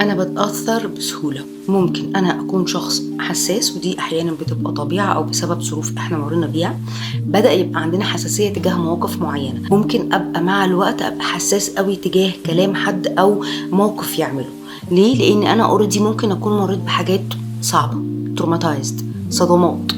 أنا باتأثّر بسهولة، ممكن أنا أكون شخص حسّاس ودي أحيانًا بتبقى طبيعة أو بسبب ظروف إحنا مرّينا بيها، بدأ يبقى عندنا حساسية تجاه مواقف معيّنة، ممكن أبقى مع الوقت أبقى حسّاس أوي تجاه كلام حد أو موقف يعمله، ليه؟ لإن أنا already ممكن أكون مرّيت بحاجات صعبة traumatized صدمات،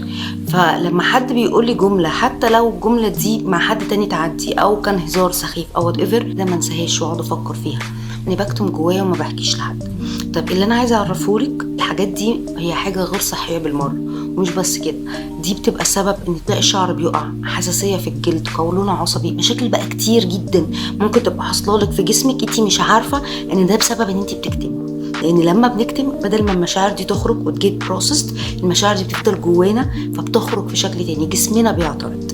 فلمّا حد بيقول لي جملة حتى لو الجملة دي مع حد تاني تعدّي أو كان هزار سخيف أو whatever ده ما انساهاش واقعد أفكّر فيها، أنا باكتم جوايا وما باحكيش لحد. طب اللي أنا عايزة أعرّفه لِك الحاجات دي هي حاجة غير صحية بالمرّة، ومش بس كده، دي بتبقى سبب إن تلاقي الشعر بيُقع، حساسية في الجلد، قولون عصبي، مشاكل بقى كتير جدًا ممكن تبقى حاصلة لِك في جسمِك أنتِ مش عارفة إن ده بسبب إن أنتِ بتكتمي، لإن لمّا بنكتم بدل ما المشاعر دي تخرج وتget processed المشاعر دي بتفضل جوانا فبتخرج في شكل تاني، جسمنا بيعترض.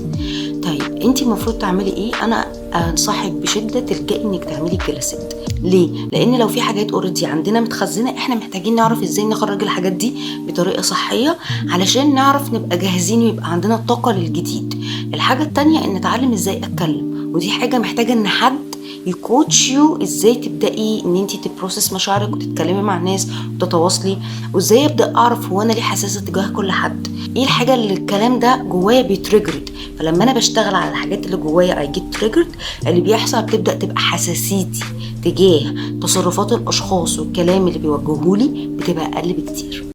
طيب أنتِ المفروض تعملي إيه؟ أنا أنصحِك بشدة تلجئي إنِّك تعملي جلسات، ليه؟ لإن لو في حاجات already عندنا متخزنة إحنا محتاجين نعرف إزاي نخرّج الحاجات دي بطريقة صحية، علشان نعرف نبقى جاهزين ويبقى عندنا طاقة للجديد. الحاجة التانية إن أتعلم إزاي أتكلم، ودي حاجة محتاجة إن حد يcoach you إزاي تبدئي إن أنتِ تprocess مشاعرِك وتتكلمي مع الناس وتتواصلي، وإزاي أبدأ أعرف هو أنا ليه حساسة تجاه كل حد، إيه الحاجة اللي الكلام ده جوايا بيtriggered، فلمّا أنا باشتغل على الحاجات اللي جوايا I get triggered اللي بيحصل بتبدأ تبقى حساسيتي تجاه تصرفات الأشخاص والكلام اللي بيوجهوه لي بتبقى أقل بكتير.